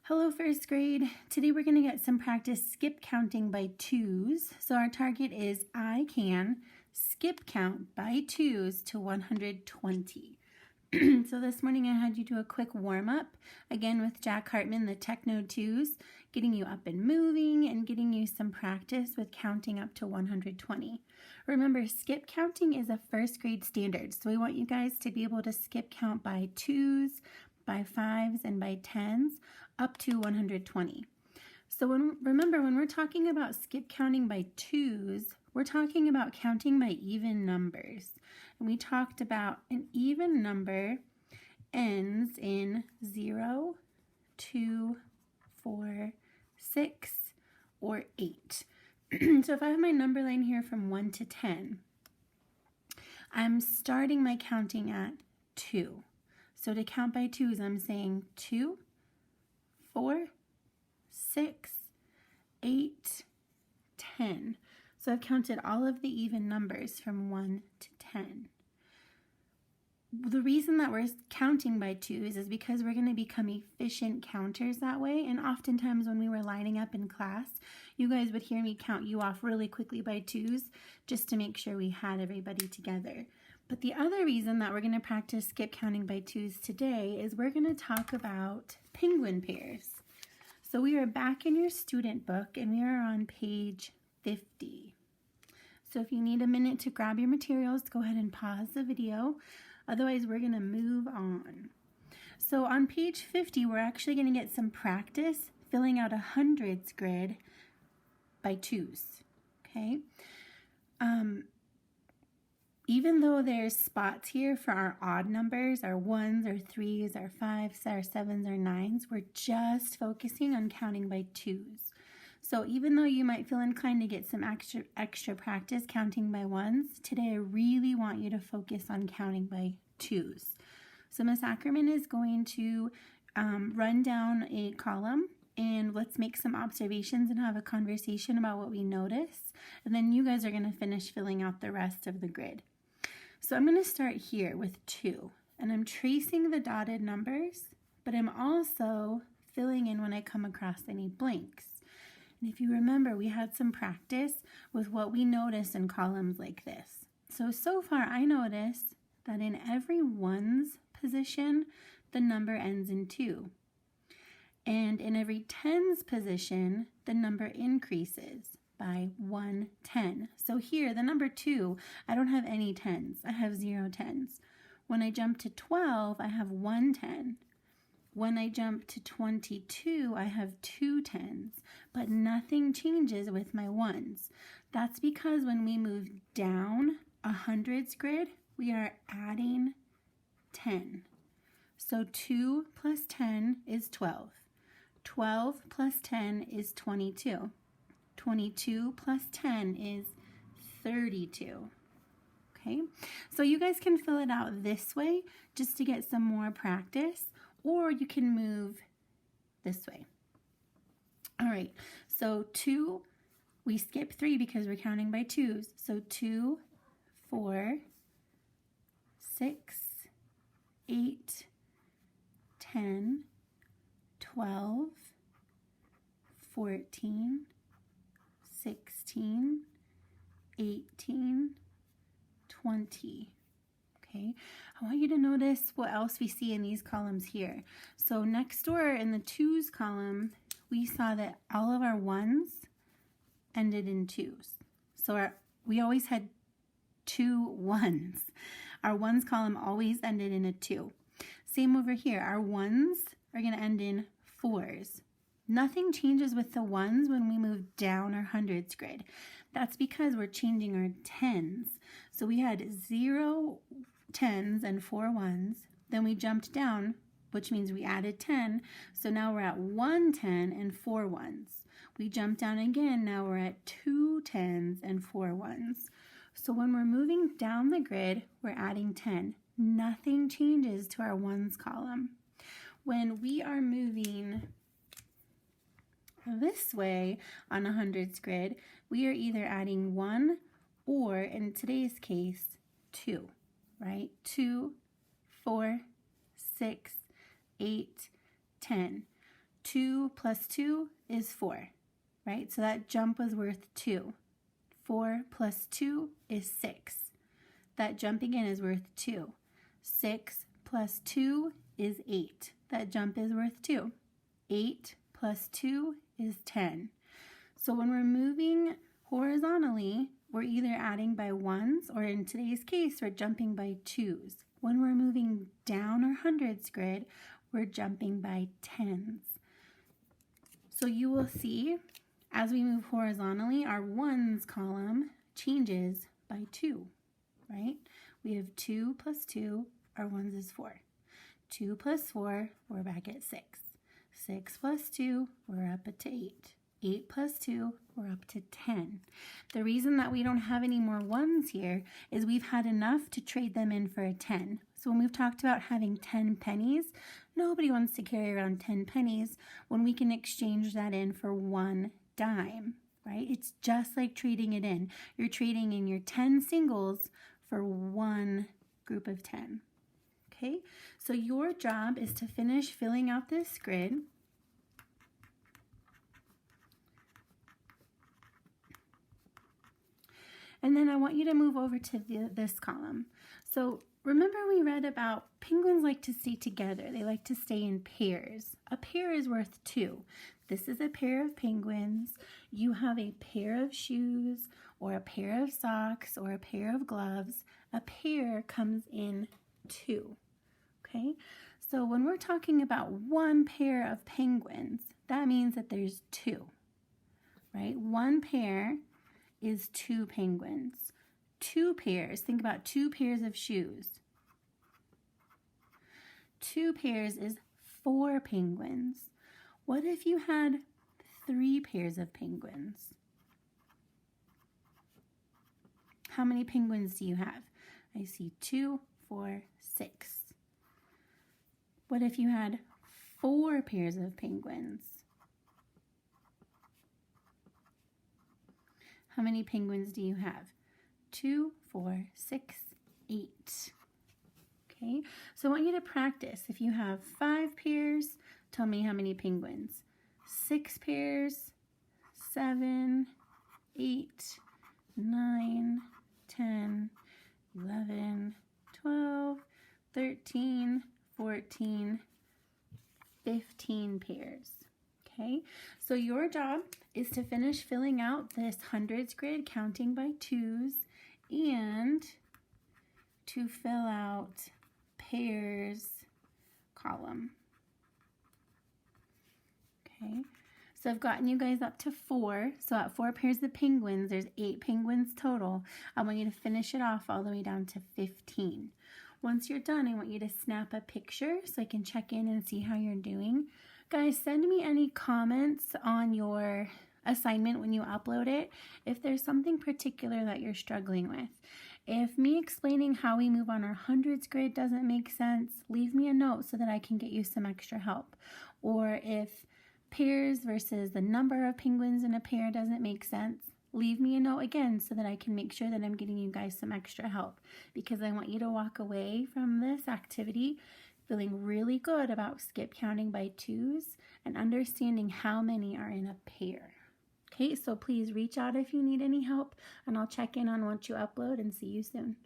Hello first grade. Today we're going to get some practice skip counting by twos. So our target is I can skip count by twos to 120. So this morning I had you do a quick warm-up, again with Jack Hartman, the Techno 2s, getting you up and moving and getting you some practice with counting up to 120. Remember, skip counting is a first grade standard, so we want you guys to be able to skip count by twos, by fives, and by tens up to 120. So remember, when we're talking about skip counting by twos, we're talking about counting by even numbers. And we talked about an even number ends in 0, 2, 4, 6, or 8. So if I have my number line here from 1 to 10, I'm starting my counting at 2. So to count by twos, I'm saying 2, 4, 6, 8, 10. So I've counted all of the even numbers from 1 to 10. The reason that we're counting by twos is because we're going to become efficient counters that way. And oftentimes when we were lining up in class, you guys would hear me count you off really quickly by twos just to make sure we had everybody together. But the other reason that we're going to practice skip counting by twos today is we're going to talk about penguin pairs. So we are back in your student book and we are on page 50. So if you need a minute to grab your materials, go ahead and pause the video. Otherwise, we're going to move on. So on page 50, we're actually going to get some practice filling out a hundreds grid by twos. Okay. Even though there's spots here for our odd numbers, our 1s, our 3s, our 5s, our 7s, our 9s, we're just focusing on counting by twos. So even though you might feel inclined to get some extra practice counting by ones, today I really want you to focus on counting by twos. So Miss Ackerman is going to run down a column and let's make some observations and have a conversation about what we notice. And then you guys are going to finish filling out the rest of the grid. So I'm going to start here with 2, and I'm tracing the dotted numbers, but I'm also filling in when I come across any blanks. And if you remember, we had some practice with what we notice in columns like this. So far I noticed that in every ones position, the number ends in 2. And in every tens position, the number increases by 1 10. So here, the number 2, I don't have any tens. I have 0 tens. When I jump to 12, I have 1 10. When I jump to 22, I have 2 tens, but nothing changes with my ones. That's because when we move down a hundreds grid, we are adding 10. So 2 plus 10 is 12. 12 plus 10 is 22. 22 plus 10 is 32. Okay, so you guys can fill it out this way just to get some more practice, or you can move this way. All right, so 2, we skip 3 because we're counting by twos. So 2, 4, 6, 8, 10, 12, 14, 16, 18, 20. Okay, I want you to notice what else we see in these columns here. So next door in the twos column, we saw that all of our ones ended in twos. So we always had 2 ones. Our ones column always ended in a 2. Same over here, our ones are going to end in 4s. Nothing changes with the ones when we move down our hundreds grid. That's because we're changing our tens. So we had 0 tens and 4 ones. Then we jumped down, which means we added 10. So now we're at 1 10 and 4 ones. We jumped down again. Now we're at 2 tens and 4 ones. So when we're moving down the grid, we're adding 10. Nothing changes to our ones column. When we are moving this way on a hundreds grid, we are either adding 1 or, in today's case, 2, right? 2, 4, 6, 8, 10. 2 plus 2 is 4, right? So that jump was worth 2. 4 plus 2 is 6. That jump again is worth 2. 6 plus 2 is 8. That jump is worth 2. 8 plus 2 is 10. So when we're moving horizontally, we're either adding by ones, or in today's case, we're jumping by twos. When we're moving down our hundreds grid, we're jumping by tens. So you will see, as we move horizontally, our ones column changes by 2, right? We have 2 plus 2, our ones is 4. 2 plus 4, we're back at 6. 6 plus 2, we're up to 8. 8 plus 2, we're up to 10. The reason that we don't have any more ones here is we've had enough to trade them in for a 10. So when we've talked about having 10 pennies, nobody wants to carry around 10 pennies when we can exchange that in for 1 dime, right? It's just like trading it in. You're trading in your 10 singles for 1 group of 10. Okay, so your job is to finish filling out this grid. And then I want you to move over to this column. So remember we read about penguins like to stay together. They like to stay in pairs. A pair is worth 2. This is a pair of penguins. You have a pair of shoes or a pair of socks or a pair of gloves. A pair comes in 2. Okay, so when we're talking about 1 pair of penguins, that means that there's 2, right? 1 pair is 2 penguins. 2 pairs, think about 2 pairs of shoes. 2 pairs is 4 penguins. What if you had 3 pairs of penguins? How many penguins do you have? I see 2, 4, 6. What if you had 4 pairs of penguins? How many penguins do you have? 2, 4, 6, 8. Okay, so I want you to practice. If you have 5 pairs, tell me how many penguins. 6 pairs, 7, 8, 9, 10, 11, 12, 13, 14, 15 pairs. Okay, so your job is to finish filling out this hundreds grid, counting by twos, and to fill out pairs column. Okay, so I've gotten you guys up to 4. So at 4 pairs of penguins, there's 8 penguins total. I want you to finish it off all the way down to 15. Once you're done, I want you to snap a picture so I can check in and see how you're doing. Guys, send me any comments on your assignment when you upload it if there's something particular that you're struggling with. If me explaining how we move on our hundreds grid doesn't make sense, leave me a note so that I can get you some extra help. Or if pairs versus the number of penguins in a pair doesn't make sense, leave me a note again so that I can make sure that I'm getting you guys some extra help, because I want you to walk away from this activity feeling really good about skip counting by twos and understanding how many are in a pair. Okay, so please reach out if you need any help, and I'll check in on once you upload and see you soon.